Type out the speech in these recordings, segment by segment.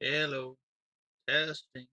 Hello, testing.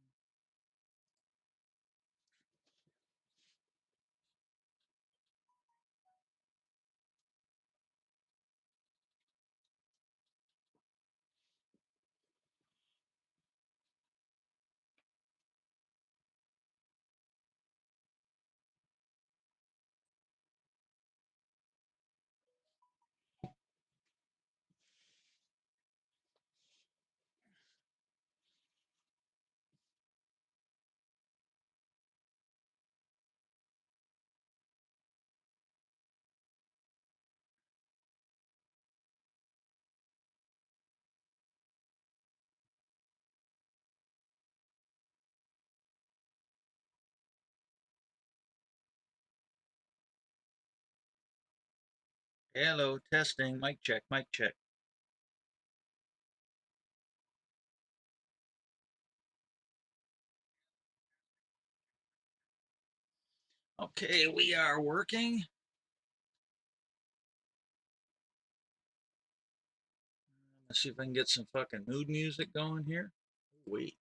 Hello, testing. Mic check, mic check. Okay, we are working. Let's see if I can get some fucking mood music going here. Wait.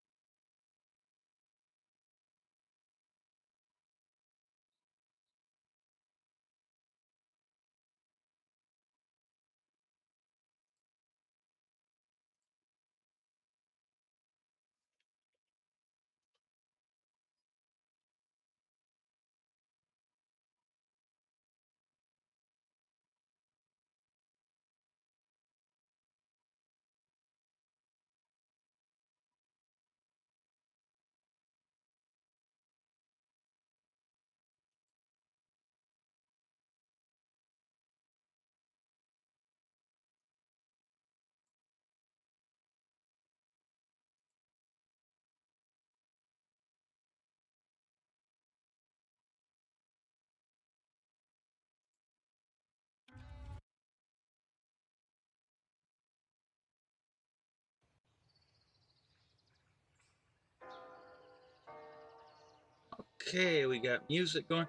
Okay, we got music going.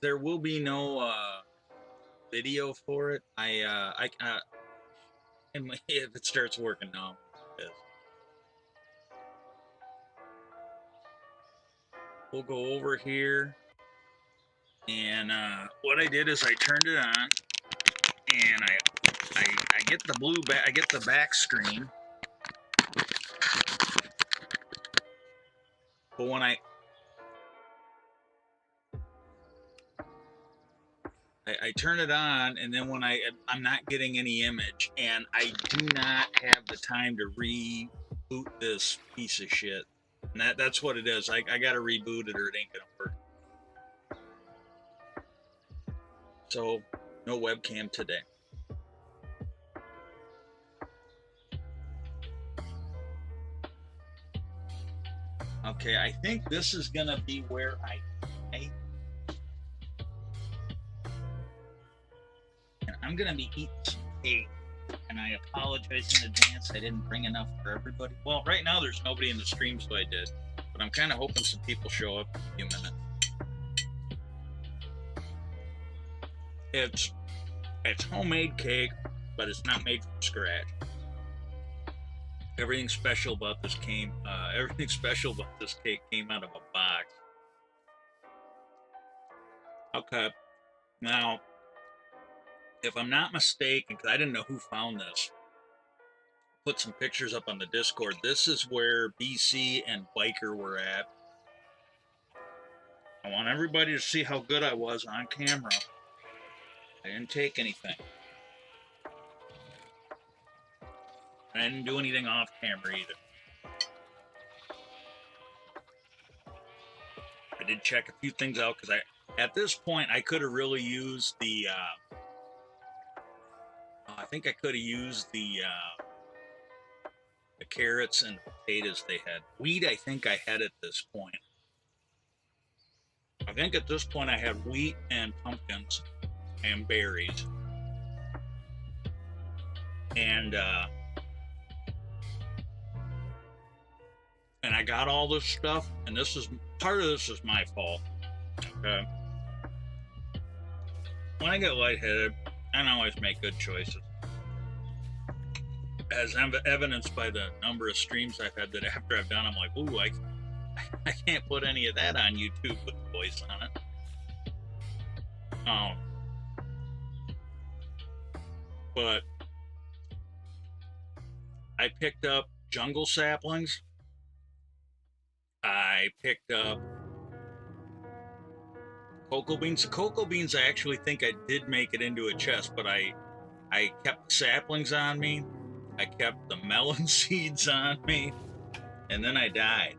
There will be no video for it. If it starts working now, it is. We'll go over here, and what I did is I turned it on, and I get the blue back. I get the back screen. But when I turn it on, and then when I'm not getting any image, and I do not have the time to reboot this piece of shit. And that's what it is. I got to reboot it, or it ain't gonna work. So no webcam today. Okay, I think this is gonna be where and I'm gonna be eating some cake. And I apologize in advance. I didn't bring enough for everybody. Well, right now there's nobody in the stream, so I did. But I'm kind of hoping some people show up in a few minutes. It's homemade cake, but it's not made from scratch. Everything special about this cake came out of a box. Okay, now if I'm not mistaken, because I didn't know who found this, put some pictures up on the Discord. This is where BC and Biker were at. I want everybody to see how good I was on camera. I didn't take anything. I didn't do anything off camera either. I did check a few things out because at this point I could have really used the I think I could have used the carrots and potatoes they had. Wheat, I think I had at this point. I think at this point I had wheat and pumpkins and berries. And I got all this stuff, and part of this is my fault. Okay. When I get lightheaded, I don't always make good choices. as evidenced by the number of streams I've had that after I've done, I'm like, ooh, I can't put any of that on YouTube with the voice on it. But I picked up jungle saplings. I picked up cocoa beans. The cocoa beans, I actually think I did make it into a chest, but I kept the saplings on me. I kept the melon seeds on me, and then I died.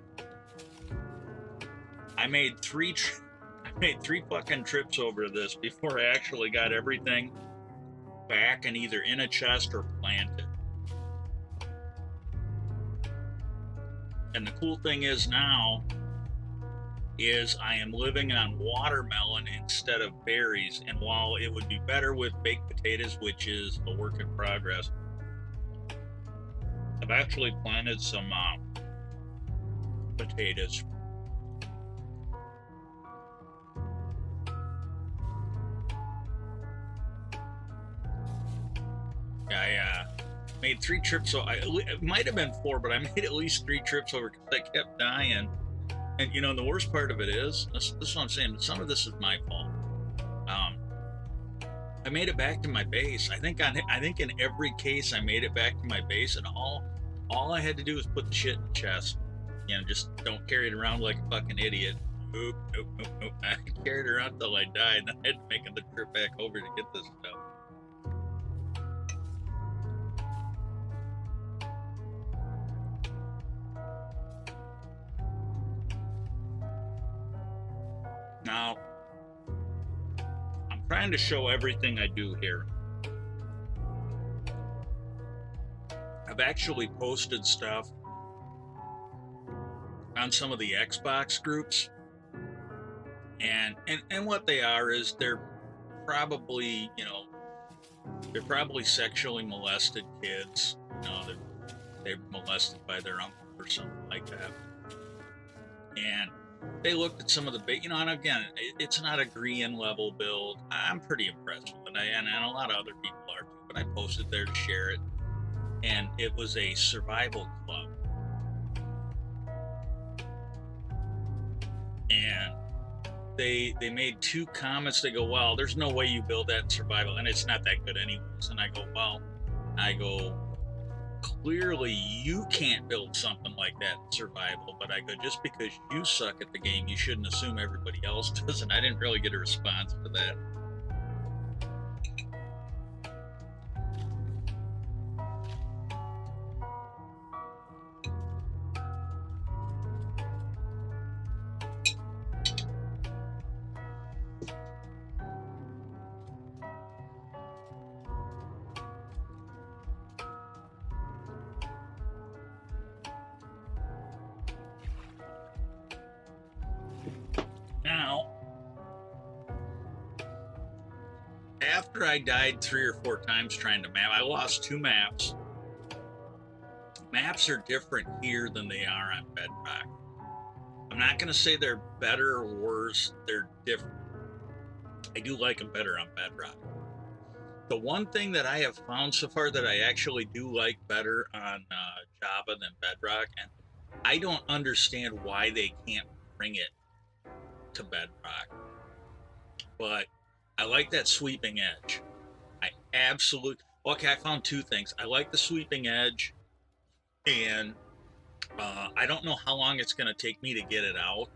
I made three fucking trips over this before I actually got everything back and either in a chest or planted. And the cool thing is now is I am living on watermelon instead of berries. And while it would be better with baked potatoes, which is a work in progress, I've actually planted some potatoes. I made 3 trips, so it might have been 4, but I made at least 3 trips over because I kept dying. And you know, the worst part of it is, this is what I'm saying, some of this is my fault. I made it back to my base. I think in every case I made it back to my base, and all I had to do was put the shit in the chest. You know, just don't carry it around like a fucking idiot. Nope. I carried it around until I died, and I had to make the trip back over to get this stuff. Now, I'm trying to show everything I do here. I've actually posted stuff on some of the Xbox groups, and what they are is they're probably, you know, they're probably sexually molested kids. You know, they're molested by their uncle or something like that. And they looked at some of the, you know, and again, it's not a Grian level build. I'm pretty impressed with it, and a lot of other people are too, but I posted there to share it. And it was a survival club. And they made 2 comments. They go, well, there's no way you build that in survival, and it's not that good anyways. And I go, clearly you can't build something like that in survival, but I go, just because you suck at the game, you shouldn't assume everybody else does. And I didn't really get a response for that. Now, after I died 3 or 4 times trying to map, I lost 2 maps. Maps are different here than they are on Bedrock. I'm not going to say they're better or worse, they're different. I do like them better on Bedrock. The one thing that I have found so far that I actually do like better on Java than Bedrock, and I don't understand why they can't bring it to Bedrock, but I like that sweeping edge. I found 2 things. I like the sweeping edge, and I don't know how long it's going to take me to get it out,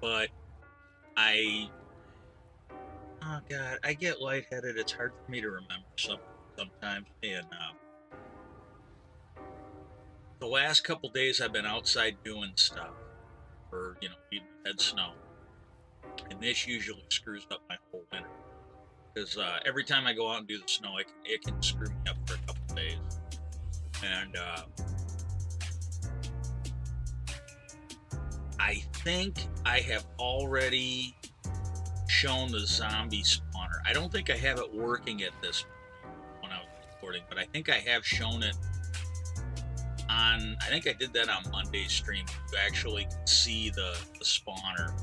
but oh god, I get lightheaded. It's hard for me to remember sometimes, and the last couple days I've been outside doing stuff, or you know, we've had snow, and this usually screws up my whole winter, because every time I go out and do the snow, it can screw me up for a couple days. And I think I have already shown the zombie spawner. I don't think I have it working at this point when I was recording, but I think I have shown it on, I think I did that on Monday's stream. You actually can see the spawner.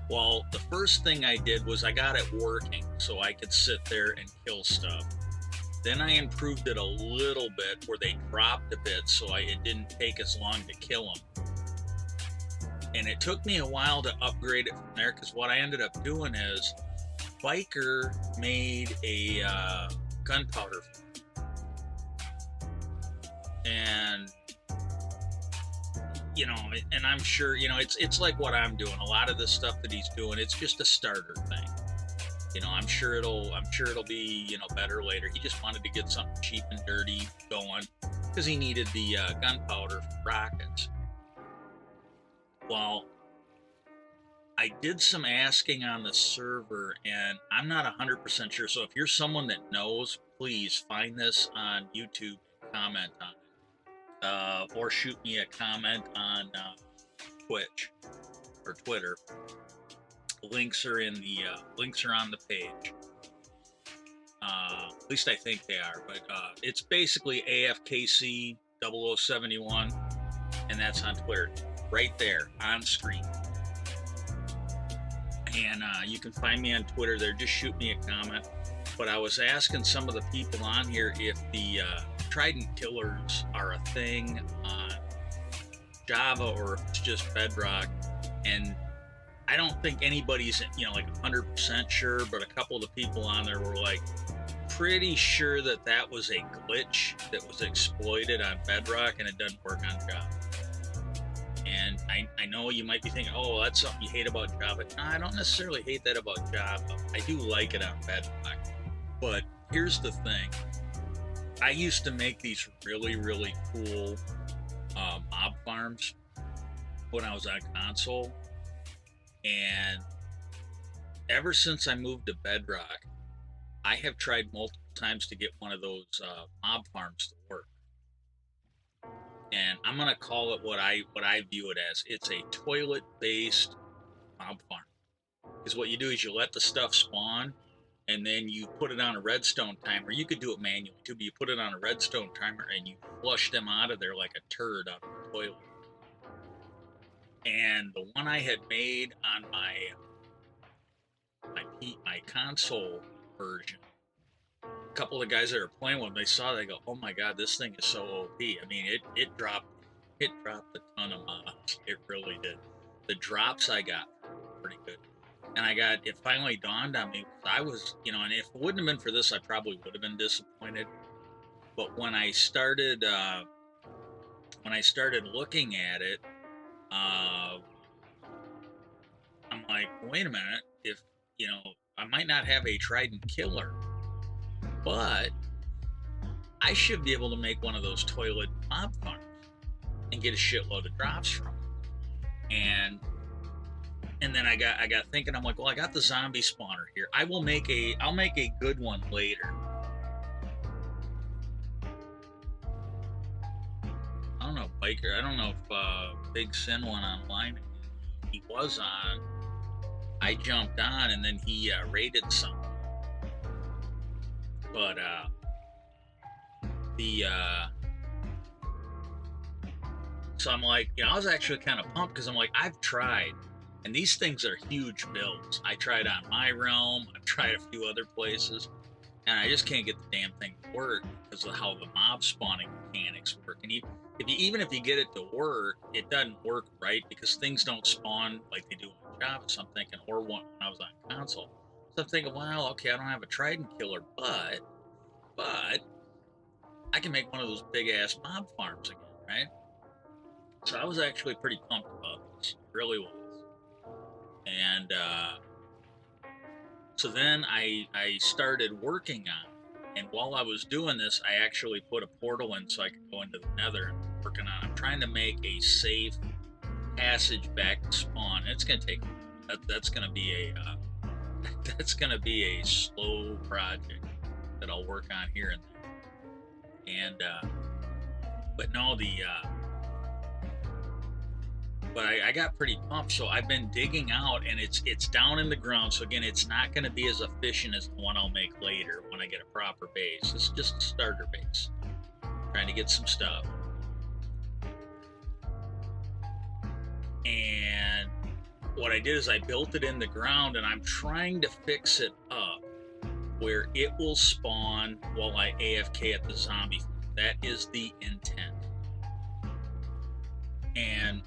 Well, the first thing I did was I got it working so I could sit there and kill stuff. Then I improved it a little bit where they dropped a bit so it didn't take as long to kill them. And it took me a while to upgrade it from there, because what I ended up doing is Biker made a gunpowder, and you know, and I'm sure, you know, it's like what I'm doing. A lot of the stuff that he's doing, it's just a starter thing. You know, I'm sure it'll be, you know, better later. He just wanted to get something cheap and dirty going because he needed the gunpowder for rockets. Well, I did some asking on the server, and I'm not 100% sure. So if you're someone that knows, please find this on YouTube and comment on it, or shoot me a comment on Twitch or Twitter. Links are on the page. At least I think they are, but it's basically AFKC 0071, and that's on Twitter, right there on screen. And you can find me on Twitter there. Just shoot me a comment. But I was asking some of the people on here if the Trident killers are a thing on Java or if it's just Bedrock, and I don't think anybody's, you know, like 100% sure, but a couple of the people on there were like pretty sure that that was a glitch that was exploited on Bedrock and it doesn't work on Java. And I know you might be thinking, oh, that's something you hate about Java. No, I don't necessarily hate that about Java. I do like it on Bedrock. But here's the thing. I used to make these really, really cool mob farms when I was on console. And ever since I moved to Bedrock, I have tried multiple times to get one of those mob farms to work. And I'm gonna call it what I view it as. It's a toilet-based mob farm. Because what you do is you let the stuff spawn, and then you put it on a redstone timer. You could do it manually too, but you put it on a redstone timer and you flush them out of there like a turd out of the toilet. And the one I had made on my console version, a couple of guys that are playing with, they saw it, they go, "Oh my god, this thing is so OP." I mean, it dropped a ton of mobs. It really did. The drops I got were pretty good, and it finally dawned on me. I was, you know, and if it wouldn't have been for this, I probably would have been disappointed. But when I started looking at it, I'm like, wait a minute, if, you know, I might not have a Trident killer, but I should be able to make one of those toilet mob farms and get a shitload of drops from it. And then I got thinking, I'm like, well, I got the zombie spawner here. I'll make a good one later. I don't know, Biker. I don't know if Big Sin went online. He was on. I jumped on, and then he raided something. But so I'm like, you know, I was actually kind of pumped because I'm like, I've tried, and these things are huge builds. I tried on my realm. I've tried a few other places, and I just can't get the damn thing to work because of how the mob spawning mechanics work. And even if you get it to work, it doesn't work right because things don't spawn like they do on Java. So I'm thinking, or when I was on console, so I'm thinking, well, okay, I don't have a Trident killer, but I can make one of those big ass mob farms again, right? So I was actually pretty pumped about this, really was. And so then I started working on it. And while I was doing this, I actually put a portal in so I could go into the Nether. I'm trying to make a safe passage back to spawn. It's gonna take. That's gonna be a slow project that I'll work on here and there. And but no, but I got pretty pumped, so I've been digging out, and it's down in the ground. So again, it's not going to be as efficient as the one I'll make later when I get a proper base. It's just a starter base, trying to get some stuff. And what I did is I built it in the ground, and I'm trying to fix it up where it will spawn while I AFK at the zombie. That is the intent. And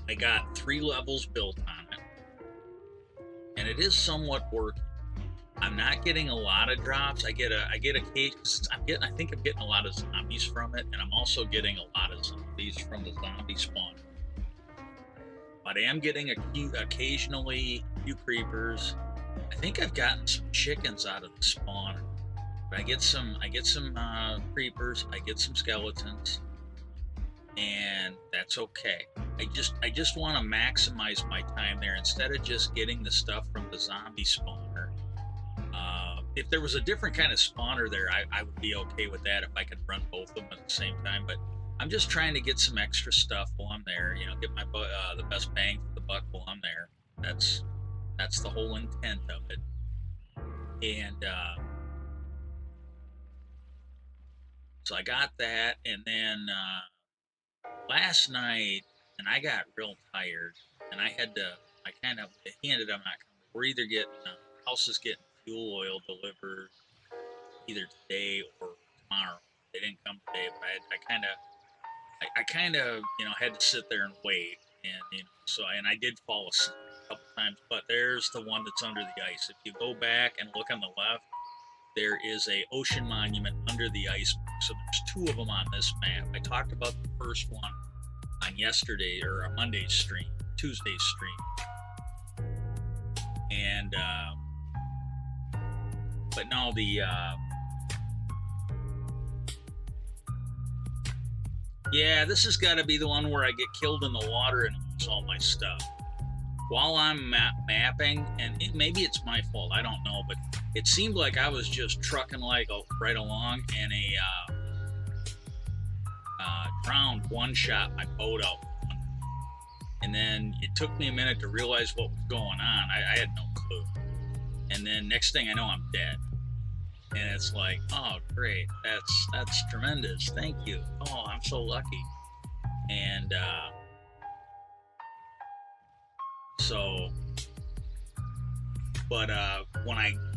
I got 3 levels built on it, and it is somewhat working. I'm not getting a lot of drops. I get a cage. I think I'm getting a lot of zombies from it, and I'm also getting a lot of zombies from the zombie spawn. But I am getting occasionally a few creepers. I think I've gotten some chickens out of the spawner. But I get some creepers. I get some skeletons, and that's okay. I just want to maximize my time there instead of just getting the stuff from the zombie spawner. If there was a different kind of spawner there, I would be okay with that if I could run both of them at the same time. But I'm just trying to get some extra stuff while I'm there. You know, get my the best bang for the buck while I'm there. That's the whole intent of it. And so I got that, and then last night, and I got real tired, and I he ended up not coming. We're either getting house is getting fuel oil delivered either today or tomorrow. They didn't come today, but I kind of had to sit there and wait, and I did fall asleep a couple times. But there's the one that's under the ice. If you go back and look on the left, there is a ocean monument under the iceberg. So there's 2 of them on this map. I talked about the first one on yesterday or a Monday's stream, Tuesday's stream, and but no, yeah, this has got to be the one where I get killed in the water and lose all my stuff while I'm mapping. And maybe it's my fault, I don't know, but it seemed like I was just trucking right along, and a drowned one-shot my boat out. And then it took me a minute to realize what was going on. I had no clue. And then next thing I know, I'm dead. And it's like, oh, great. That's tremendous. Thank you. Oh, I'm so lucky. And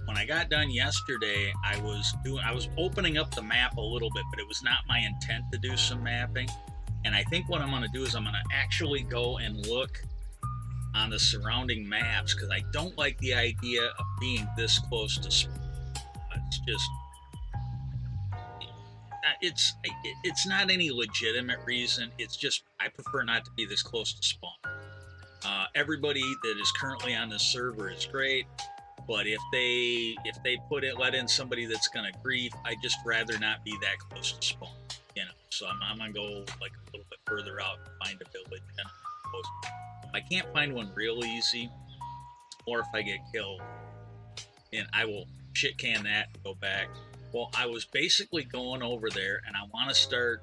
when I got done yesterday, I was opening up the map a little bit, but it was not my intent to do some mapping. And I think what I'm going to do is I'm going to actually go and look on the surrounding maps, because I don't like the idea of being this close to spawn. It's not any legitimate reason. It's just I prefer not to be this close to spawn. Everybody that is currently on this server is great, but if they let in somebody that's gonna grief, I'd just rather not be that close to spawn. So I'm gonna go like a little bit further out and find a village. And if I can't find one real easy, or if I get killed, and I will shit can that and go back. Well, I was basically going over there, and I want to start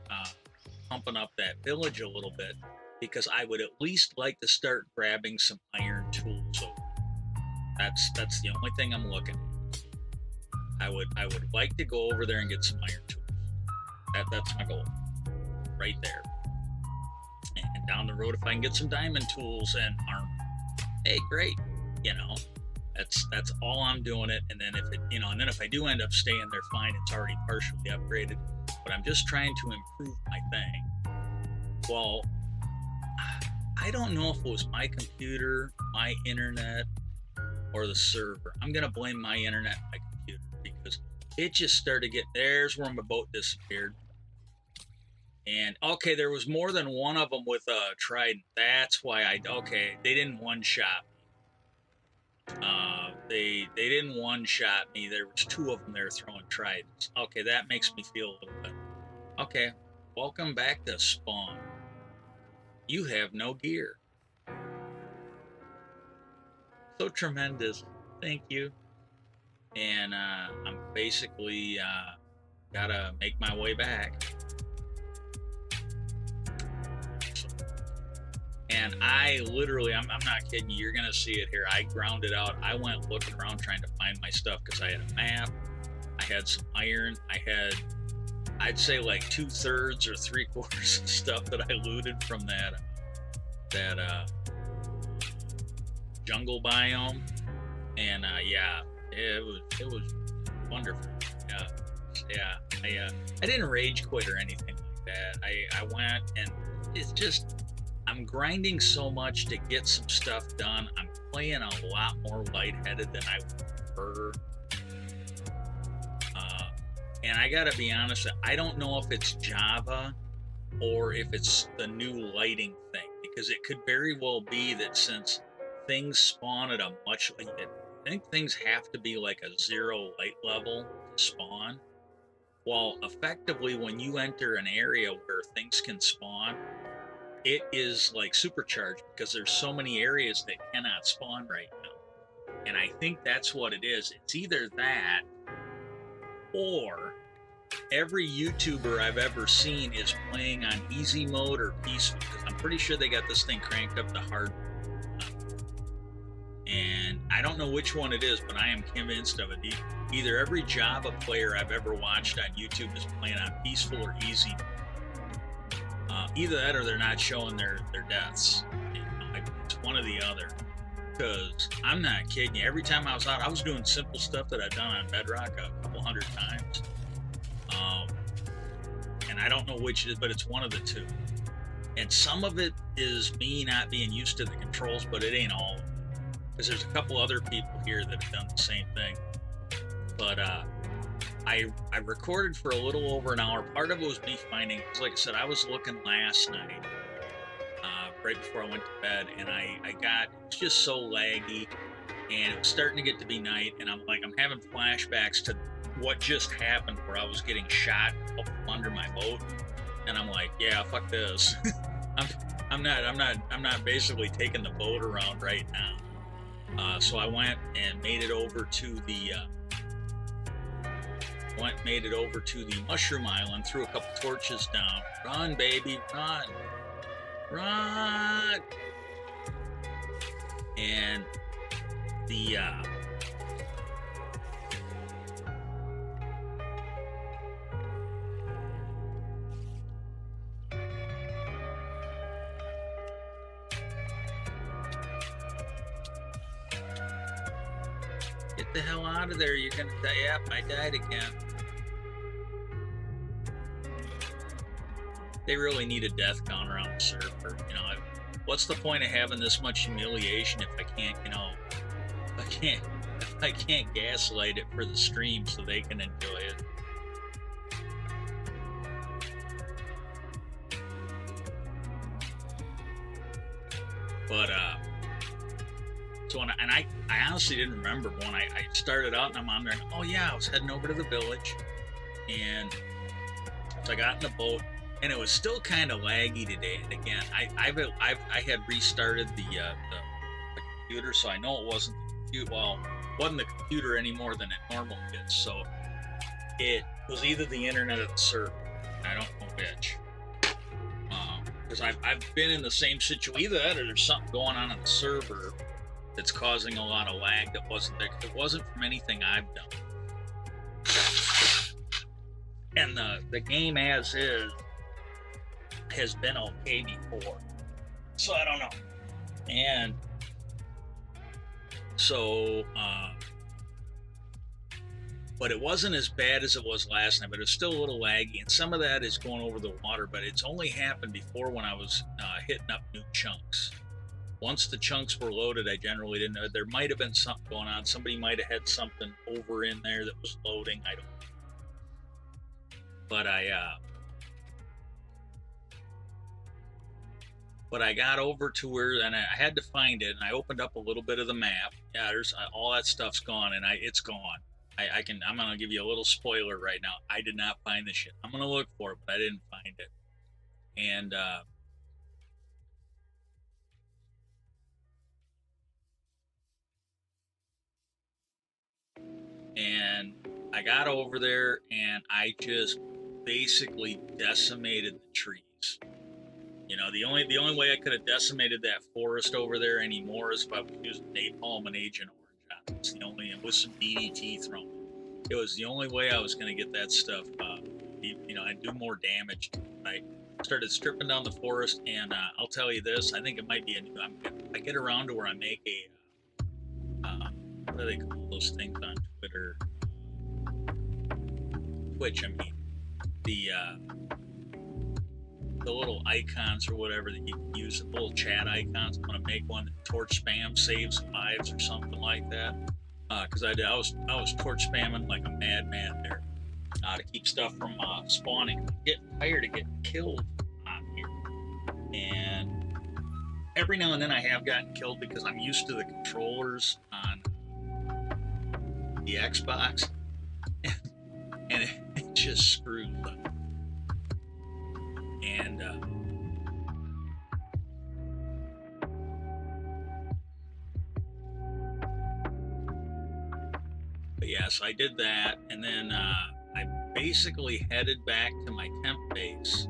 pumping up that village a little bit, because I would at least like to start grabbing some iron tools. So that's the only thing I'm looking at. I would like to go over there and get some iron tools. That's my goal, right there. And down the road, if I can get some diamond tools and armor, hey, great. That's all I'm doing it. And then if I do end up staying there, fine. It's already partially upgraded, but I'm just trying to improve my thing. Well, I don't know if it was my computer, my internet, or the server. I'm gonna blame my internet and my computer, because it just started to get. There's where my boat disappeared. And okay, there was more than one of them with a trident. That's why they didn't one-shot. They didn't one-shot me. There was 2 of them there throwing tridents. Okay, that makes me feel a little better. Okay, welcome back to spawn. You have no gear. So tremendous. Thank you. And I'm basically gotta make my way back. And I literally, I'm not kidding you, you're gonna see it here. I grounded out. I went looking around trying to find my stuff, because I had a map, I had some iron, I had, I'd say like 2/3 or 3/4 of stuff that I looted from that jungle biome. And yeah, It was wonderful. Yeah, I didn't rage quit or anything like that. I went and it's just I'm grinding so much to get some stuff done. I'm playing a lot more lightheaded than I prefer. Uh, and I gotta be honest, I don't know if it's Java or if it's the new lighting thing, because it could very well be that since things spawn at a much, I think things have to be like a zero light level to spawn. While effectively, when you enter an area where things can spawn, it is like supercharged because there's so many areas that cannot spawn right now. And I think that's what it is. It's either that or every YouTuber I've ever seen is playing on easy mode or peaceful, because I'm pretty sure they got this thing cranked up to hard. And I don't know which one it is, but I am convinced of it. Either every Java player I've ever watched on YouTube is playing on peaceful or easy. Either that or they're not showing their deaths. You know, it's one or the other. Because I'm not kidding you. Every time I was out, I was doing simple stuff that I've done on Bedrock a couple hundred times. And I don't know which it is, but it's one of the two. And some of it is me not being used to the controls, but it ain't all of it. Because there's a couple other people here that have done the same thing. But I recorded for a little over an hour. Part of it was me finding, because like I said, I was looking last night, right before I went to bed, and I got, it's just so laggy, and it was starting to get to be night, and I'm having flashbacks to what just happened, where I was getting shot up under my boat, and I'm like, yeah, fuck this. I'm not basically taking the boat around right now. So I went and made it over to the Mushroom Island, threw a couple torches down. Run, baby, run, run! And the get the hell out of there! You're gonna die. Yep, I died again. They really need a death counter on the server. You know, what's the point of having this much humiliation if I can't, if I can't gaslight it for the stream so they can enjoy it? But so I honestly didn't remember when I started out, and I'm on there. And, oh yeah, I was heading over to the village, and so I got in the boat. And it was still kind of laggy today. And again, I had restarted the computer, so I know it wasn't the computer. Well, it wasn't the computer any more than it normally is. So it was either the internet or the server. I don't know which. Because I've been in the same situation. Either that or there's something going on the server that's causing a lot of lag that wasn't there. It wasn't from anything I've done. And the game as is has been okay before, so I don't know. And so but it wasn't as bad as it was last night, but it's still a little laggy, and some of that is going over the water, but it's only happened before when I was hitting up new chunks. Once the chunks were loaded, I generally didn't know. There might have been something going on. Somebody might have had something over in there that was loading. I don't know. But I got over to where, and I had to find it, and I opened up a little bit of the map. Yeah, there's all that stuff's gone, and it's gone. I'm gonna give you a little spoiler right now. I did not find the shit. I'm gonna look for it, but I didn't find it. And I got over there, and I just basically decimated the trees. You know, the only way I could have decimated that forest over there anymore is if I was using napalm and Agent Orange on it. It's the only, and with some DDT thrown. It was the only way I was going to get that stuff, and do more damage. I started stripping down the forest, and I'll tell you this: I think it might be I get around to where I make what do they call those things on Twitter? Twitch, I mean. The little icons or whatever that you can use, the little chat icons. I'm gonna make one that torch spam saves lives or something like that. Because I was torch spamming like a madman there to keep stuff from spawning. I'm getting tired of getting killed on here, and every now and then I have gotten killed because I'm used to the controllers on the Xbox, and it just screws up. And but yeah, so I did that, and then I basically headed back to my temp base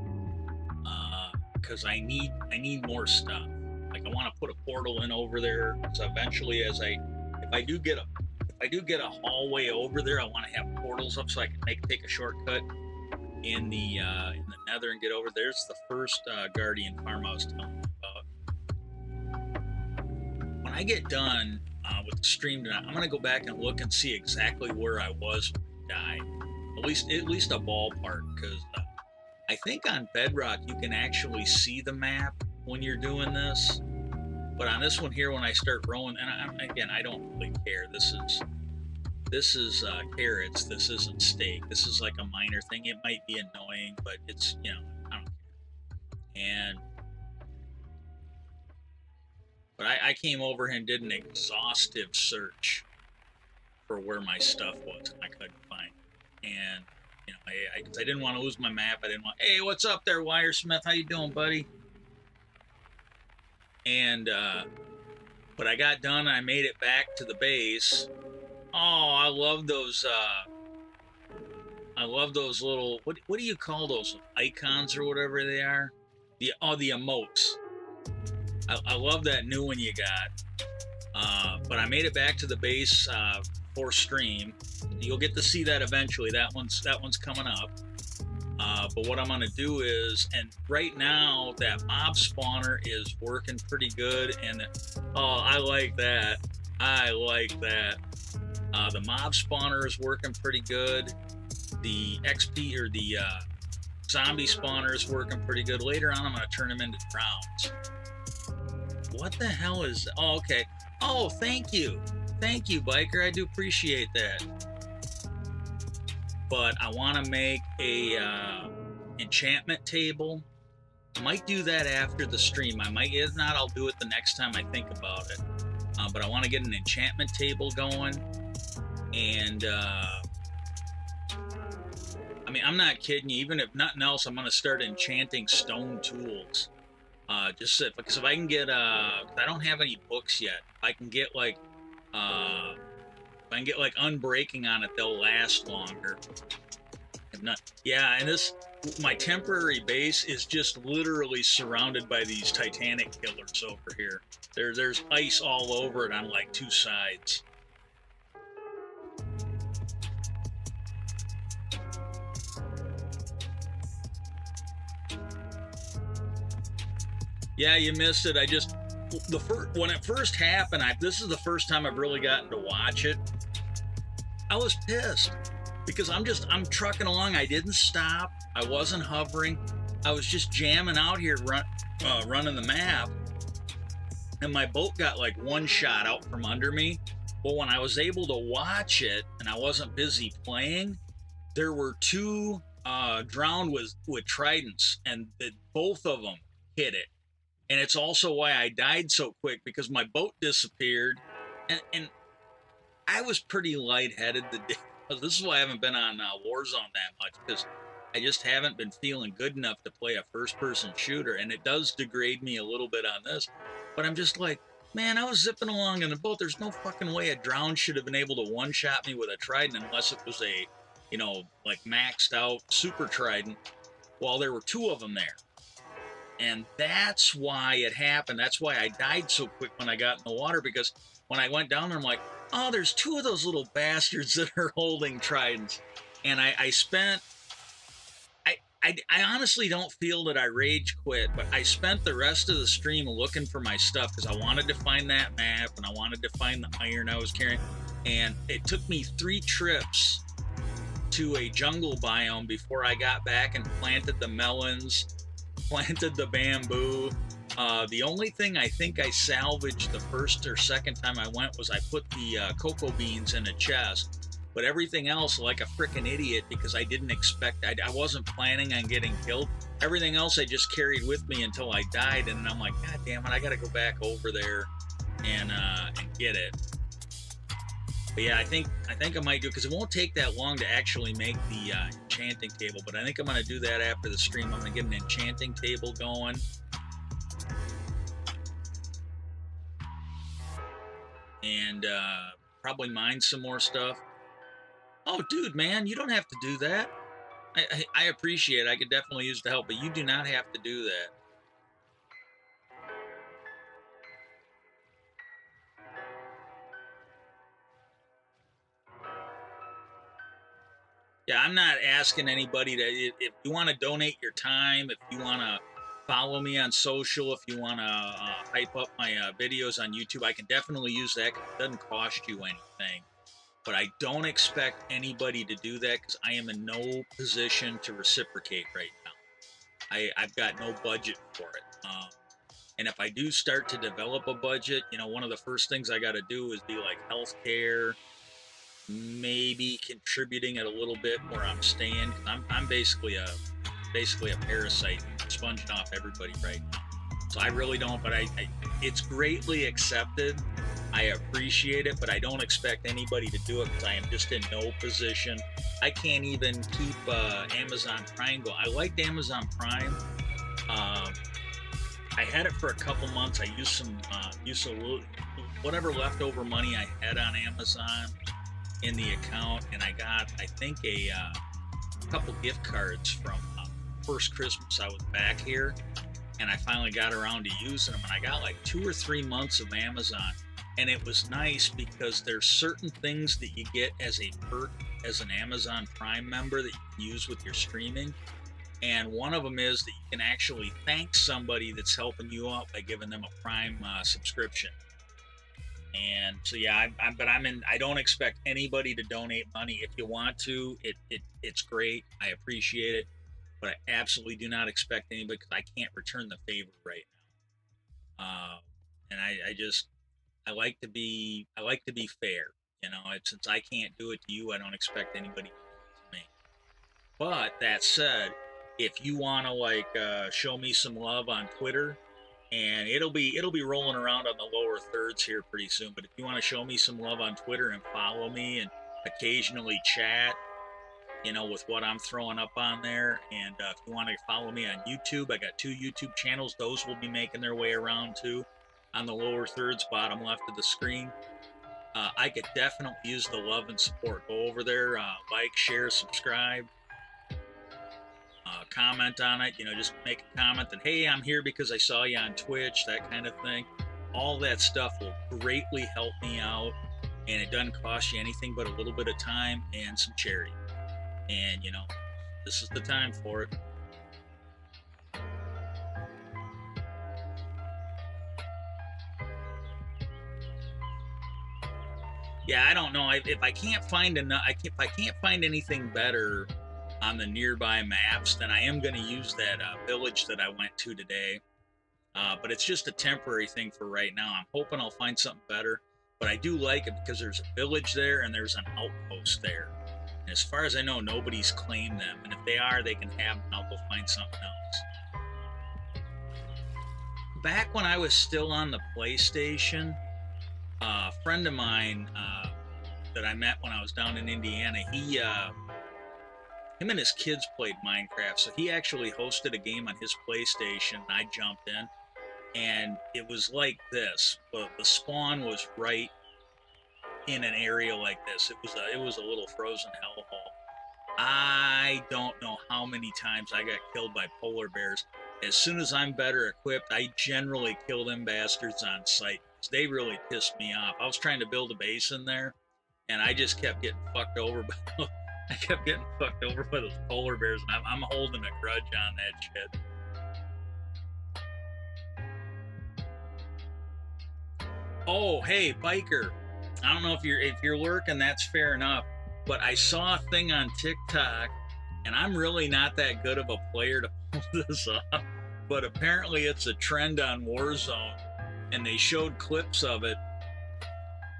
because I need more stuff. Like I want to put a portal in over there. So eventually, if I do get a hallway over there, I want to have portals up so I can take a shortcut in the Nether and get over. There's the first Guardian farm I was telling you about. When I get done with the stream tonight, I'm gonna go back and look and see exactly where I was when I died. At least a ballpark, because I think on Bedrock you can actually see the map when you're doing this. But on this one here, when I start rolling, and again, I don't really care. This is carrots. This isn't steak. This is like a minor thing. It might be annoying, but it's, I don't care. But I came over and did an exhaustive search for where my stuff was, and I couldn't find it. And I didn't want to lose my map. I didn't want, hey, what's up there, Wiresmith? How you doing, buddy? And but I got done. I made it back to the base. Oh, I love those. I love those little. What do you call those icons or whatever they are? The emotes. I love that new one you got. But I made it back to the base for stream. You'll get to see that eventually. That one's coming up. But what I'm gonna do is, and right now that mob spawner is working pretty good. And I like that. I like that. The mob spawner is working pretty good. The XP or the zombie spawner is working pretty good. Later on, I'm going to turn them into rounds. What the hell is... Oh, okay. Oh, thank you. Thank you, Biker. I do appreciate that. But I want to make a enchantment table. I might do that after the stream. I might. If not, I'll do it the next time I think about it. But I want to get an enchantment table going. And I mean, I'm not kidding you. Even if nothing else, I'm gonna start enchanting stone tools. Because if I can get I don't have any books yet. I can get like if I can get like unbreaking on it, they'll last longer. If not, yeah. And my temporary base is just literally surrounded by these Titanic killers over here. There's ice all over it on like two sides. Yeah, you missed it. When it first happened, this is the first time I've really gotten to watch it. I was pissed because I'm trucking along. I didn't stop. I wasn't hovering. I was just jamming out here, running the map. And my boat got like one shot out from under me. Well, when I was able to watch it and I wasn't busy playing, there were two drowned with tridents, and both of them hit it. And it's also why I died so quick, because my boat disappeared, and I was pretty lightheaded the day. This is why I haven't been on Warzone that much, because I just haven't been feeling good enough to play a first-person shooter, and it does degrade me a little bit on this. But I'm just like, man, I was zipping along in the boat. There's no fucking way a drown should have been able to one-shot me with a trident unless it was a, like maxed out super trident. Well, there were two of them there. And that's why it happened. That's why I died so quick when I got in the water, because when I went down there, I'm like, oh, there's two of those little bastards that are holding tridents. And I honestly don't feel that I rage quit, but I spent the rest of the stream looking for my stuff because I wanted to find that map and I wanted to find the iron I was carrying. and it took me 3 trips to a jungle biome before I got back and planted the melons, planted the bamboo. The only thing I think I salvaged the first or second time I went was I put the cocoa beans in a chest. But everything else, like a freaking idiot, because I didn't expect, I wasn't planning on getting killed. Everything else I just carried with me until I died, and I'm like, God damn it, I gotta go back over there and get it. But yeah, I think I might do it because it won't take that long to actually make the enchanting table. But I think I'm gonna do that after the stream. I'm gonna get an enchanting table going. And probably mine some more stuff. Oh, dude, man, you don't have to do that. I appreciate it. I could definitely use the help, but you do not have to do that. Yeah, I'm not asking anybody to, if you want to donate your time, if you want to follow me on social, if you want to hype up my videos on YouTube, I can definitely use that because it doesn't cost you anything. But I don't expect anybody to do that because I am in no position to reciprocate right now. I've got no budget for it. And if I do start to develop a budget, you know, one of the first things I got to do is be like healthcare, maybe contributing it a little bit where I'm staying. I'm basically a parasite, sponging off everybody right now. So I really don't, but it's greatly accepted. I appreciate it, but I don't expect anybody to do it because I am just in no position. I can't even keep Amazon Prime going. I liked Amazon Prime. I had it for a couple months. I used a little, whatever leftover money I had on Amazon in the account, and I got, I think, a couple gift cards from first Christmas I was back here, and I finally got around to using them, and I got like 2 or 3 months of Amazon. And it was nice because there's certain things that you get as a perk as an Amazon Prime member that you can use with your streaming. And one of them is that you can actually thank somebody that's helping you out by giving them a Prime subscription. And so yeah, I don't expect anybody to donate money. If you want to, it's great. I appreciate it, but I absolutely do not expect anybody because I can't return the favor right now. And I like to be fair. You know, since I can't do it to you, I don't expect anybody to do it to me. But that said, if you want to like show me some love on Twitter, and it'll be rolling around on the lower thirds here pretty soon. But if you want to show me some love on Twitter and follow me and occasionally chat, you know, with what I'm throwing up on there, and if you want to follow me on YouTube, I got 2 YouTube channels. Those will be making their way around too, on the lower thirds, bottom left of the screen. I could definitely use the love and support. Go over there, like, share, subscribe. Comment on it, you know, just make a comment that, hey, I'm here because I saw you on Twitch, that kind of thing. All that stuff will greatly help me out, and it doesn't cost you anything but a little bit of time and some charity. And, you know, this is the time for it. Yeah, I don't know if I can't find if I can't find anything better on the nearby maps, then I am going to use that village that I went to today. But it's just a temporary thing for right now. I'm hoping I'll find something better. But I do like it because there's a village there and there's an outpost there. And as far as I know, nobody's claimed them. And if they are, they can have them. I'll go find something else. Back when I was still on the PlayStation, a friend of mine that I met when I was down in Indiana, him and his kids played Minecraft, so he actually hosted a game on his PlayStation, and I jumped in, and it was like this. The spawn was right in an area like this. It was a little frozen hellhole. I don't know how many times I got killed by polar bears. As soon as I'm better equipped, I generally kill them bastards on sight, because they really pissed me off. I was trying to build a base in there, and I just kept getting fucked over by I kept getting fucked over by those polar bears, and I'm holding a grudge on that shit. Oh, hey, biker. I don't know if you're lurking, that's fair enough. But I saw a thing on TikTok, and I'm really not that good of a player to pull this off. But apparently, it's a trend on Warzone, and they showed clips of it.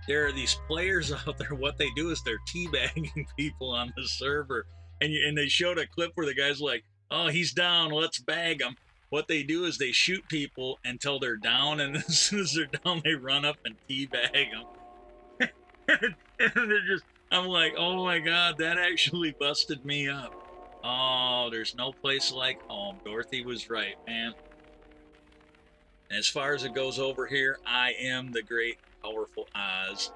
There are these players out there. What they do is they're teabagging people on the server, and they showed a clip where the guy's like, "Oh, he's down. Let's bag him." What they do is they shoot people until they're down, and as soon as they're down, they run up and teabag them. And they're just, I'm like, oh my god, that actually busted me up. Oh, there's no place like home. Dorothy was right, man. And as far as it goes over here, I am the great, powerful Oz.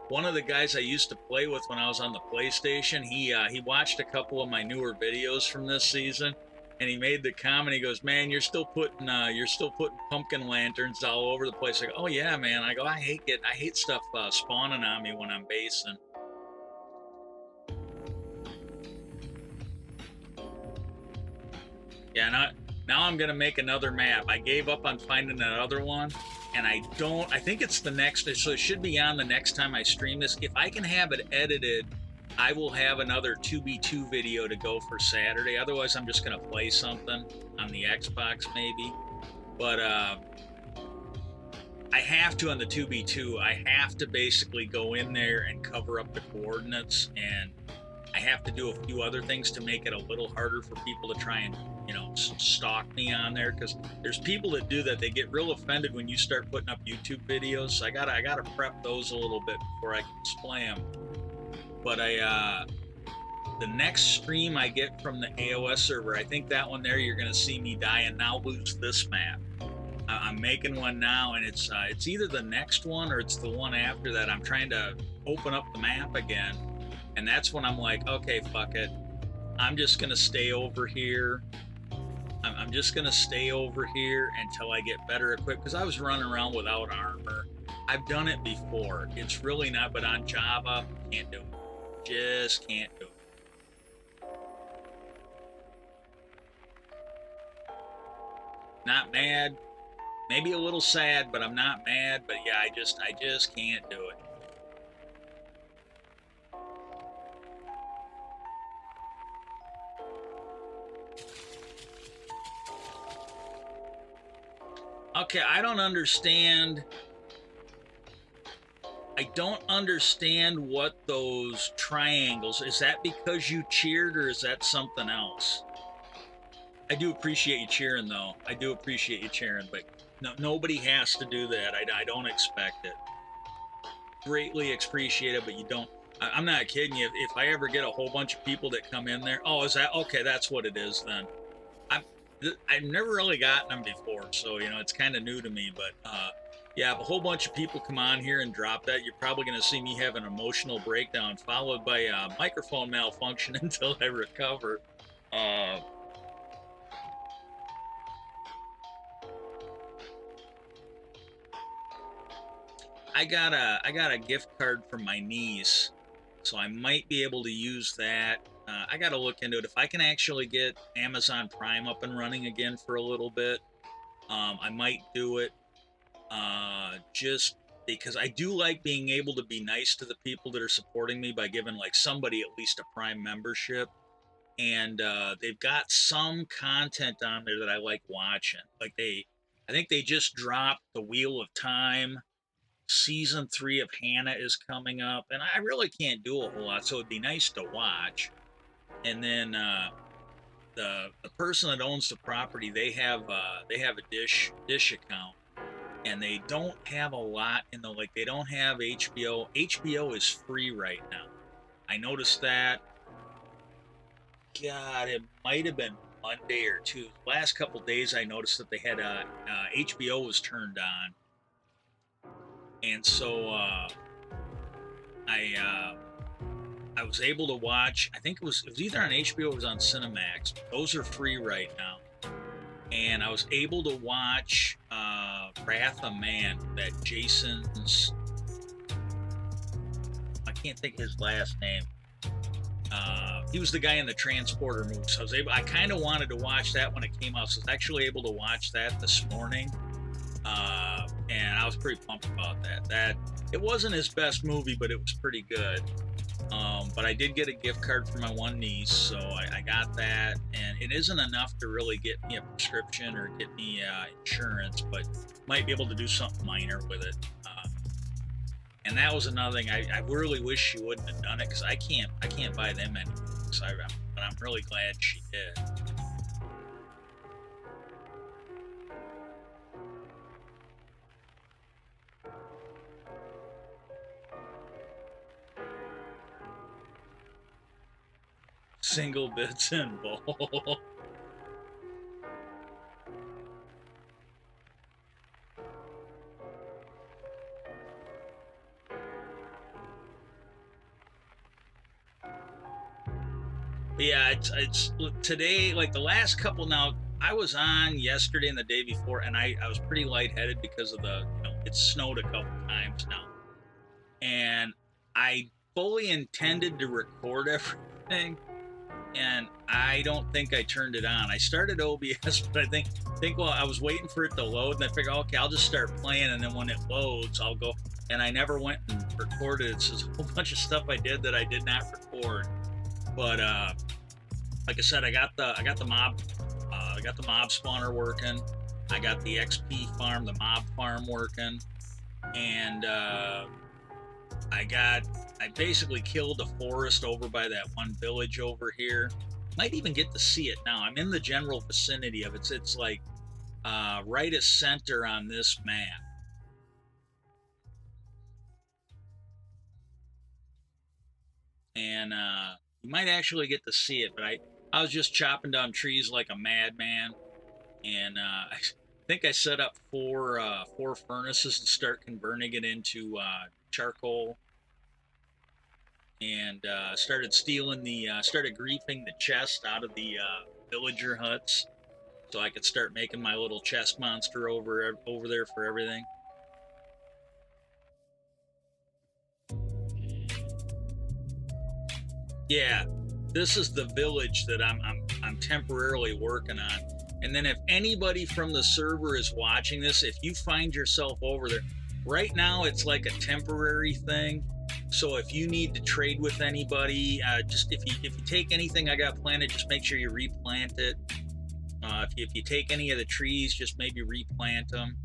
One of the guys I used to play with when I was on the PlayStation, he watched a couple of my newer videos from this season, and he made the comment. He goes, "Man, you're still putting pumpkin lanterns all over the place." I go, "Oh yeah, man." I go, I hate stuff spawning on me when I'm basing. Yeah, now I'm gonna make another map. I gave up on finding another one, and I think it's the next, so it should be on the next time I stream this. If I can have it edited, I will have another 2v2 video to go for Saturday. Otherwise, I'm just gonna play something on the Xbox maybe. But I have to on the 2v2. I have to basically go in there and cover up the coordinates, and I have to do a few other things to make it a little harder for people to try and, stalk me on there, because there's people that do that. They get real offended when you start putting up YouTube videos. So I gotta prep those a little bit before I can display them. But the next stream I get from the AOS server, I think that one there, you're gonna see me die and now lose this map. I'm making one now, and it's either the next one or it's the one after that. I'm trying to open up the map again, and that's when I'm like, okay, fuck it. I'm just gonna stay over here. I'm just gonna stay over here until I get better equipped, because I was running around without armor. I've done it before. It's really not, but on Java, can't do it. Just can't do it. Not mad. Maybe a little sad, but I'm not mad. But yeah, I just can't do it. Okay, I don't understand what those triangles, is that because you cheered, or is that something else? I do appreciate you cheering, though. I do appreciate you cheering, but nobody has to do that. I don't expect it. Greatly appreciate it, but you don't. I'm not kidding you. If I ever get a whole bunch of people that come in there, oh, is that okay? That's what it is then. I've never really gotten them before, so it's kind of new to me. But yeah, if a whole bunch of people come on here and drop that, you're probably going to see me have an emotional breakdown, followed by a microphone malfunction until I recover. I got a gift card from my niece, so I might be able to use that. I got to look into it. If I can actually get Amazon Prime up and running again for a little bit, I might do it. Just because I do like being able to be nice to the people that are supporting me by giving like somebody at least a Prime membership. And they've got some content on there that I like watching. Like I think they just dropped The Wheel of Time. Season 3 of Hannah is coming up, and I really can't do a whole lot, so it'd be nice to watch. And then the person that owns the property, they have a dish account, and they don't have a lot in the, like, they don't have HBO. HBO is free right now. I noticed that. God, it might have been Monday or Tuesday. Last couple days, I noticed that they had HBO was turned on. And so I was able to watch. I think it was either on HBO or it was on Cinemax. Those are free right now, and I was able to watch Wrath of Man. That Jason's, I can't think of his last name. he was the guy in the transporter movie. So I kind of wanted to watch that when it came out. So I was actually able to watch that this morning, and I was pretty pumped about that. That it wasn't his best movie, but it was pretty good. But I did get a gift card for my one niece, so I got that, and it isn't enough to really get me a prescription or get me insurance, but might be able to do something minor with it. And that was another thing. I really wish she wouldn't have done it because I can't buy them anymore. So but I'm really glad she did. Single bits and ball. Yeah, it's today, like the last couple now. I was on yesterday and the day before, and I was pretty lightheaded because of it snowed a couple times now. And I fully intended to record everything, and I don't think I turned it on. I started OBS, but I think well, I was waiting for it to load, and I figured, okay, I'll just start playing, and then when it loads, I'll go. And I never went and recorded it. So there's a whole bunch of stuff I did that I did not record. But like I said, I got the mob spawner working. I got the XP farm, the mob farm working, and I basically killed a forest over by that one village over here. Might even get to see it now. I'm in the general vicinity of it. It's like right as center on this map. And you might actually get to see it, but I was just chopping down trees like a madman, and I think I set up four furnaces to start converting it into charcoal, and started griefing the chest out of the villager huts, so I could start making my little chest monster over there for everything. Yeah, this is the village that I'm temporarily working on. And then if anybody from the server is watching this, if you find yourself over there, right now it's like a temporary thing. So if you need to trade with anybody, just if you take anything I got planted, just make sure you replant it. If you take any of the trees, just maybe replant them.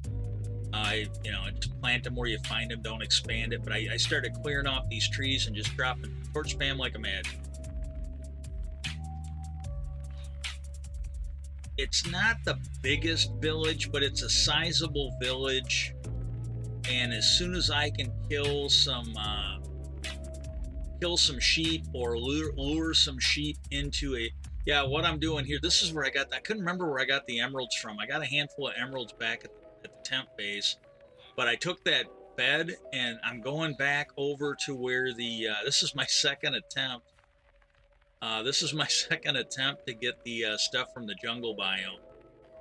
Just plant them where you find them. Don't expand it. But I started clearing off these trees and just dropping torch spam like a mad. It's not the biggest village, but it's a sizable village. And as soon as I can kill some sheep or lure some sheep into a what I'm doing here. This is where I couldn't remember where I got the emeralds from. I got a handful of emeralds back at the temp base, but I took that bed and I'm going back over to where this is my second attempt. This is my second attempt to get the stuff from the jungle biome,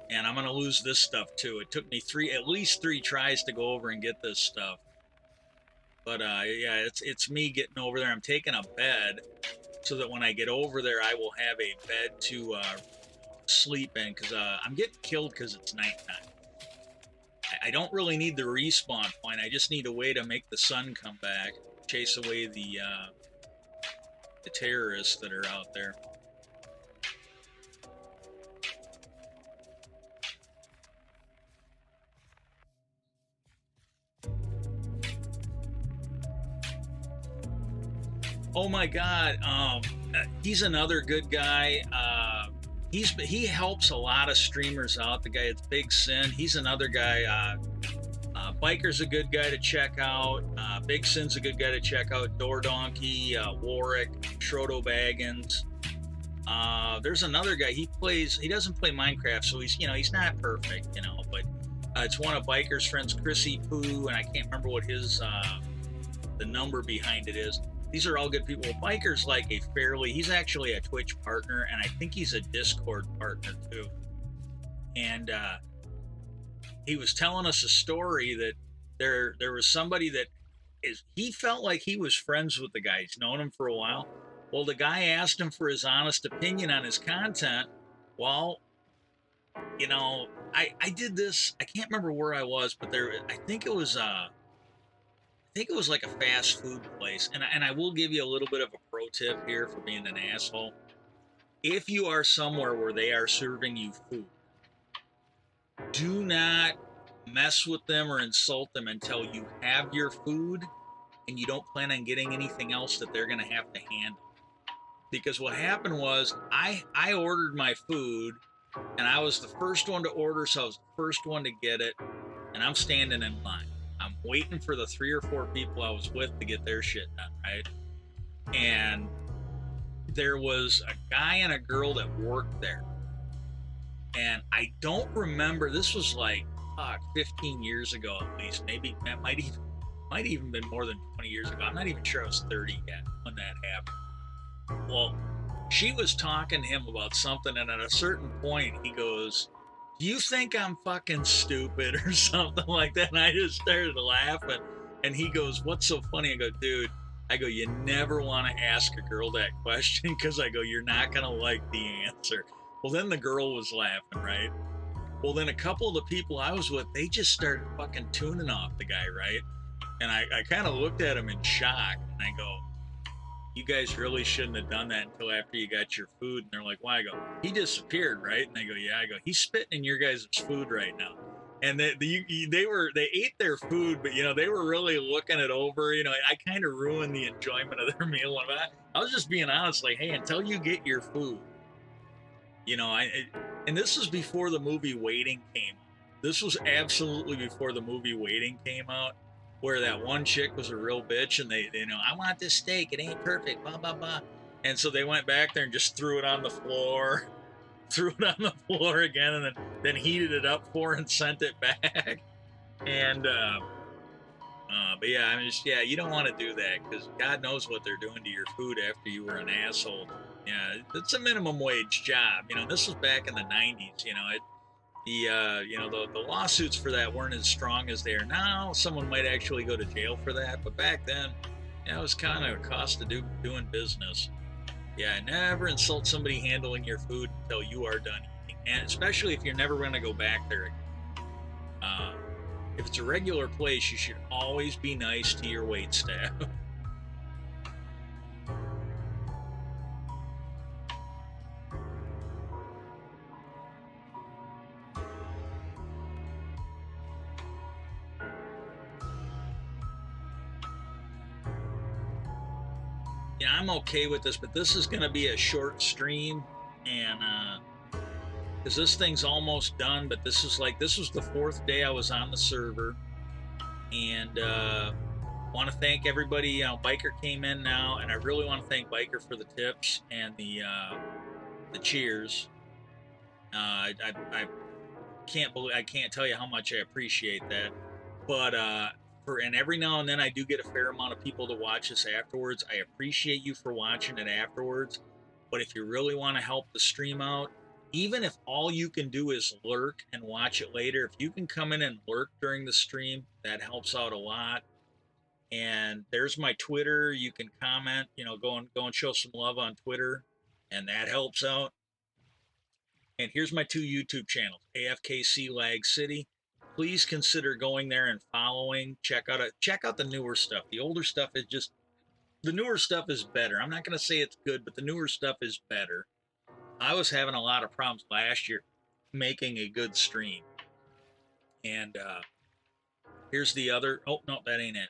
and I'm gonna lose this stuff too. It took me at least three tries to go over and get this stuff. But it's me getting over there. I'm taking a bed so that when I get over there, I will have a bed to sleep in, because I'm getting killed because it's nighttime. I don't really need the respawn point. I just need a way to make the sun come back, chase away the terrorists that are out there. Oh my God, he's another good guy. He helps a lot of streamers out. The guy it's Big Sin. He's another guy. Biker's a good guy to check out. Big Sin's a good guy to check out. Door Donkey, Warwick, Schrodo Baggins. There's another guy. He doesn't play Minecraft, so he's not perfect, but it's one of Biker's friends, Chrissy Poo, and I can't remember what his the number behind it is. These are all good people. Biker's like he's actually a Twitch partner, and I think he's a Discord partner too. And he was telling us a story that there was somebody that he felt like he was friends with the guy. He's known him for a while, Well, the guy asked him for his honest opinion on his content. Well, you know, I did this. I can't remember where I was, but there. I think it was like a fast food place, and I will give you a little bit of a pro tip here for being an asshole. If you are somewhere where they are serving you food, do not mess with them or insult them until you have your food and you don't plan on getting anything else that they're going to have to handle. Because what happened was I ordered my food and I was the first one to order, so I was the first one to get it, and I'm standing in line. I'm waiting for the 3 or 4 people I was with to get their shit done, right? And there was a guy and a girl that worked there. And I don't remember, this was like 15 years ago at least. Maybe that might even been more than 20 years ago. I'm not even sure I was 30 yet when that happened. Well, she was talking to him about something, and at a certain point, he goes, "Do you think I'm fucking stupid?" or something like that. And I just started laughing. And he goes, "What's so funny?" I go, "Dude," I go, "you never want to ask a girl that question because I go, you're not going to like the answer." Well, then the girl was laughing, right? Well, then a couple of the people I was with, they just started fucking tuning off the guy, right? And I kind of looked at him in shock, and I go, "You guys really shouldn't have done that until after you got your food." And they're like, "Why?" I go, "He disappeared, right?" And I go, "Yeah." I go, "He's spitting in your guys' food right now." And they ate their food, but they were really looking it over. I kind of ruined the enjoyment of their meal. I was just being honest, like, "Hey, until you get your food, and this was before the movie Waiting came out. This was absolutely before the movie Waiting came out, where that one chick was a real bitch, and I want this steak. It ain't perfect. Blah blah blah. And so they went back there and just threw it on the floor, threw it on the floor again, and then heated it up for her and sent it back. And but yeah, I mean, you don't want to do that because God knows what they're doing to your food after you were an asshole. Yeah, it's a minimum wage job. This was back in the '90s. The lawsuits for that weren't as strong as they are now. Someone might actually go to jail for that, but back then, it was kind of a cost of doing business. Yeah, never insult somebody handling your food until you are done eating, and especially if you're never going to go back there again. Uh, if it's a regular place, you should always be nice to your wait staff. Yeah, I'm okay with this, but this is going to be a short stream, and because this thing's almost done, but this was the 4th day I was on the server, and want to thank everybody. Biker came in now, and I really want to thank Biker for the tips and the cheers. I I can't tell you how much I appreciate that. But and every now and then I do get a fair amount of people to watch this afterwards. I appreciate you for watching it afterwards. But if you really want to help the stream out, even if all you can do is lurk and watch it later, if you can come in and lurk during the stream, that helps out a lot. And there's my Twitter. You can comment, go and show some love on Twitter, and that helps out. And here's my 2 YouTube channels, AFKC Lag City. Please consider going there and following. Check out the newer stuff. The older stuff is just the newer stuff is better. I'm not going to say it's good, but the newer stuff is better. I was having a lot of problems last year making a good stream. And here's the other. Oh no, that ain't it.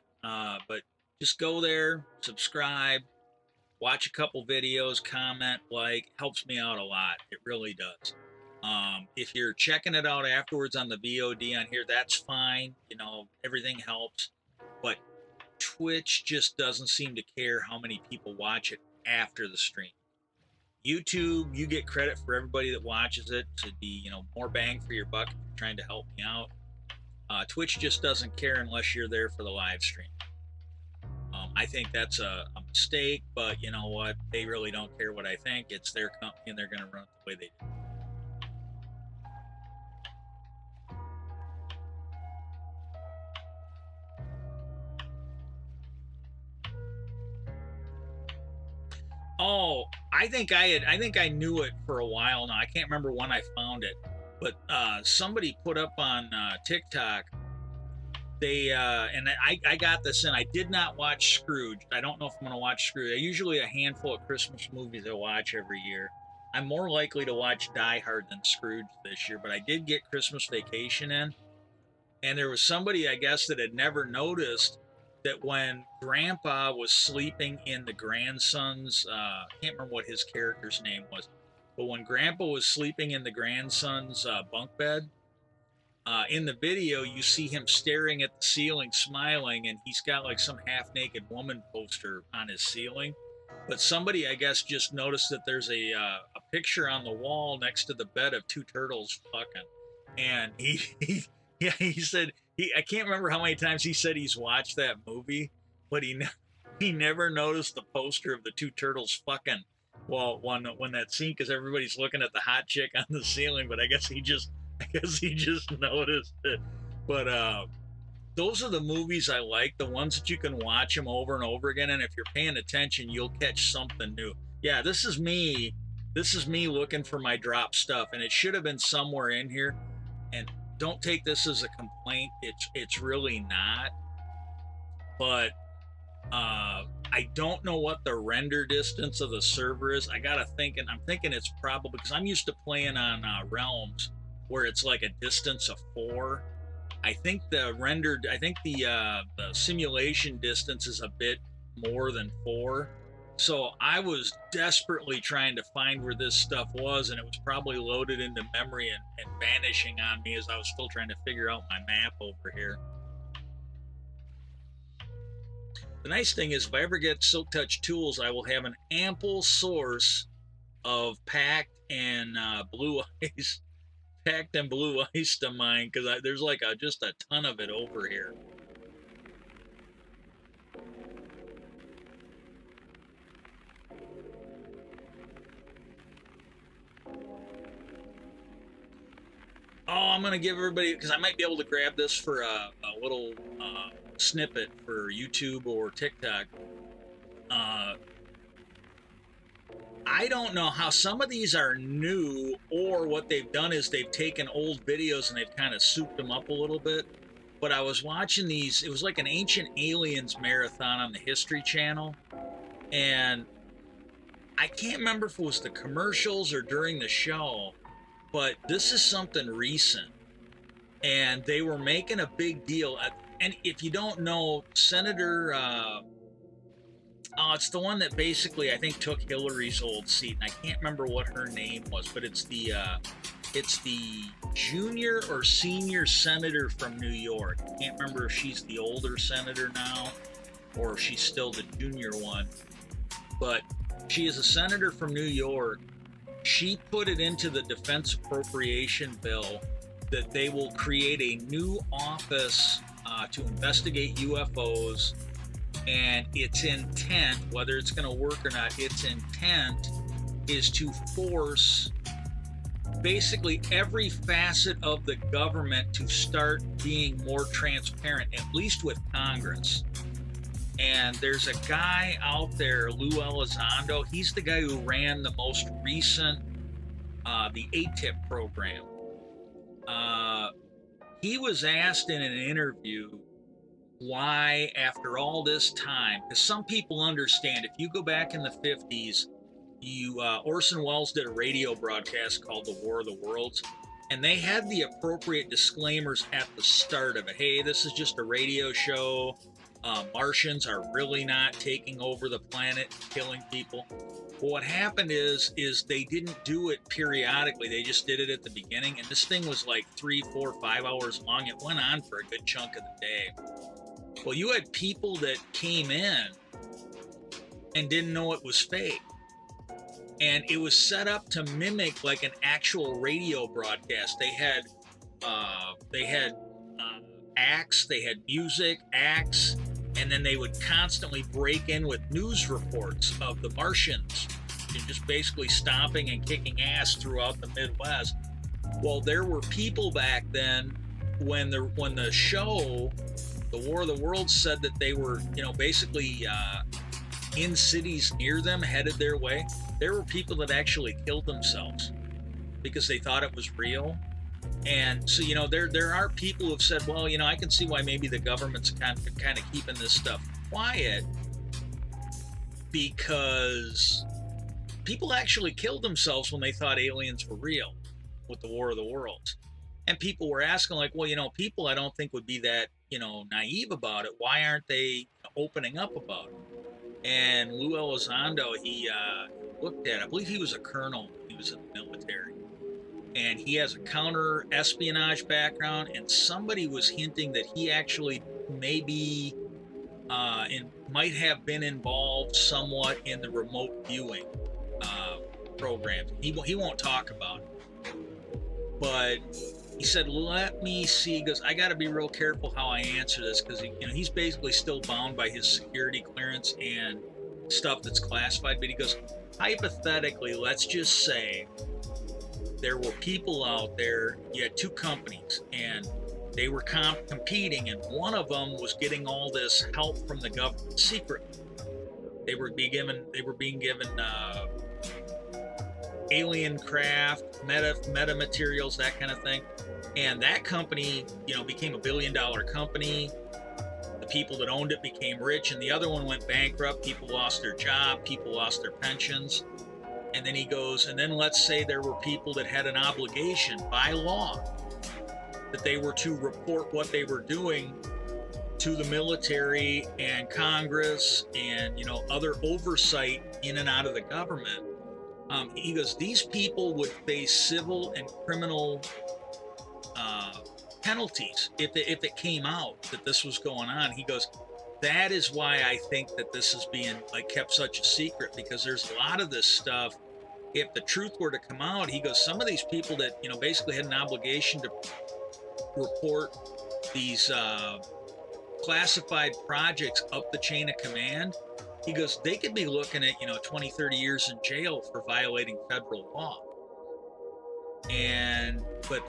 But just go there, subscribe, watch a couple videos, comment, helps me out a lot. It really does. If you're checking it out afterwards on the VOD on here, that's fine. Everything helps. But Twitch just doesn't seem to care how many people watch it after the stream. YouTube, you get credit for everybody that watches it to be, more bang for your buck if you're trying to help me out. Twitch just doesn't care unless you're there for the live stream. I think that's a mistake, but you know what? They really don't care what I think. It's their company, and they're going to run it the way they do. Oh, I think I knew it for a while now. I can't remember when I found it, but somebody put up on TikTok. They and I got this in. I did not watch Scrooge. I don't know if I'm going to watch Scrooge. I usually a handful of Christmas movies I watch every year. I'm more likely to watch Die Hard than Scrooge this year, but I did get Christmas Vacation in, and there was somebody I guess that had never noticed that when Grandpa was sleeping in the grandson's, I can't remember what his character's name was, but when Grandpa was sleeping in the grandson's bunk bed, in the video, you see him staring at the ceiling, smiling, and he's got like some half-naked woman poster on his ceiling. But somebody, I guess, just noticed that there's a picture on the wall next to the bed of two turtles fucking, and yeah, he said I can't remember how many times he said he's watched that movie, but he never noticed the poster of the two turtles fucking. Well, when that scene, because everybody's looking at the hot chick on the ceiling, but I guess he just noticed it. But those are the movies I like, the ones that you can watch them over and over again, and if you're paying attention, you'll catch something new. Yeah, this is me. This is me looking for my drop stuff, and it should have been somewhere in here. And don't take this as a complaint. It's really not. But I don't know what the render distance of the server is. I'm thinking it's probably because I'm used to playing on Realms where it's like a distance of 4. I think the simulation distance is a bit more than 4. So I was desperately trying to find where this stuff was, and it was probably loaded into memory and vanishing on me as I was still trying to figure out my map over here. The nice thing is, if I ever get Silk Touch tools, I will have an ample source of packed and blue ice to mine, because there's like just a ton of it over here. Oh, I'm gonna give everybody, because I might be able to grab this for a little snippet for YouTube or TikTok. I don't know how some of these are new, or what they've done is they've taken old videos and they've kind of souped them up a little bit. But I was watching these, it was like an Ancient Aliens marathon on the History Channel. And I can't remember if it was the commercials or during the show, but this is something recent. And they were making a big deal. And if you don't know, Senator... it's the one that basically I think took Hillary's old seat, and I can't remember what her name was, but it's the junior or senior senator from New York. I can't remember if she's the older senator now or if she's still the junior one, but she is a senator from New York. She put it into the defense appropriation bill that they will create a new office to investigate UFOs. And its intent, whether it's going to work or not, its intent is to force basically every facet of the government to start being more transparent, at least with Congress. And there's a guy out there, Lou Elizondo. He's the guy who ran the most recent, the ATIP program. He was asked in an interview why, after all this time, because some people understand, if you go back in the 50s, Orson Welles did a radio broadcast called The War of the Worlds, and they had the appropriate disclaimers at the start of it. Hey, this is just a radio show. Martians are really not taking over the planet, killing people. Well, what happened is they didn't do it periodically. They just did it at the beginning, and this thing was like 3, 4, 5 hours long. It went on for a good chunk of the day. Well, you had people that came in and didn't know it was fake. And it was set up to mimic like an actual radio broadcast. They had acts, they had music, acts, and then they would constantly break in with news reports of the Martians and just basically stomping and kicking ass throughout the Midwest. Well, there were people back then when the show, The War of the Worlds, said that they were, basically in cities near them, headed their way, there were people that actually killed themselves because they thought it was real. And so, there are people who have said, well, I can see why maybe the government's kind of keeping this stuff quiet, because people actually killed themselves when they thought aliens were real with the War of the Worlds. And people were asking, like, well, people I don't think would be that, naive about it. Why aren't they opening up about it? And Lou Elizondo, he looked at it. I believe he was a colonel. He was in the military. And he has a counter espionage background. And somebody was hinting that he actually maybe might have been involved somewhat in the remote viewing programs. He won't talk about it. But he said, let me see. He goes, I got to be real careful how I answer this, because he's basically still bound by his security clearance and stuff that's classified. But he goes, hypothetically, let's just say there were people out there. You had two companies, and they were competing, and one of them was getting all this help from the government secretly. They were being given alien craft, meta materials, that kind of thing. And that company, became a $1 billion company. The people that owned it became rich, and the other one went bankrupt. People lost their job, people lost their pensions. And then he goes, and then let's say there were people that had an obligation by law that they were to report what they were doing to the military and Congress and, other oversight in and out of the government. He goes, these people would face civil and criminal penalties if it came out that this was going on. He goes, that is why I think that this is being kept such a secret, because there's a lot of this stuff. If the truth were to come out, he goes, some of these people that basically had an obligation to report these classified projects up the chain of command, he goes, they could be looking at 20, 30 years in jail for violating federal law. But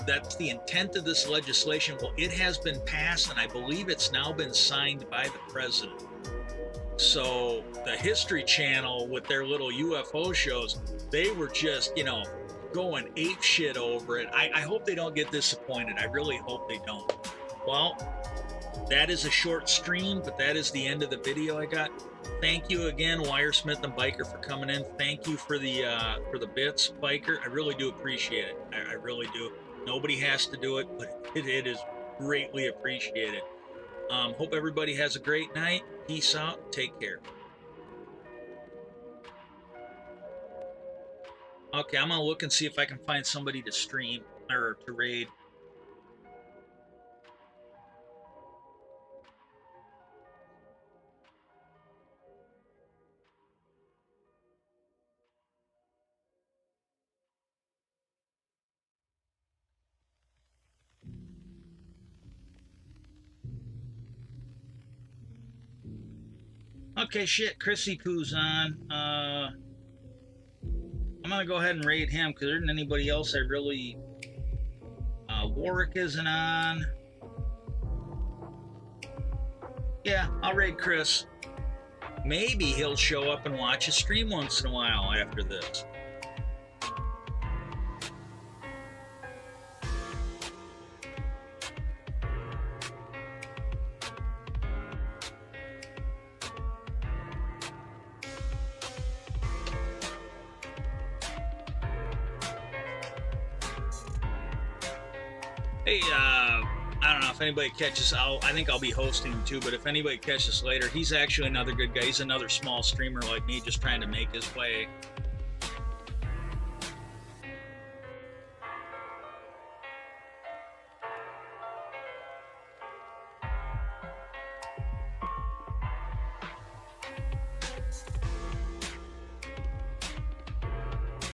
that's the intent of this legislation. Well, it has been passed, and I believe it's now been signed by the president. So the History Channel with their little UFO shows, they were just going ape shit over it. I hope they don't get disappointed. I really hope they don't. Well, that is a short stream, but that is the end of the video I got. Thank you again, Wiresmith and Biker, for coming in. Thank you for the bits, Biker. I really do appreciate it. I really do. Nobody has to do it, but it is greatly appreciated. Hope everybody has a great night. Peace out. Take care. Okay, I'm gonna look and see if I can find somebody to stream or to raid. Okay, shit, Chrissy Poo's on. I'm gonna go ahead and raid him because there isn't anybody else I really... Warwick isn't on. Yeah, I'll raid Chris. Maybe he'll show up and watch a stream once in a while after this. Hey, I don't know if anybody catches, I think I'll be hosting him too, but if anybody catches later, he's actually another good guy. He's another small streamer like me, just trying to make his way.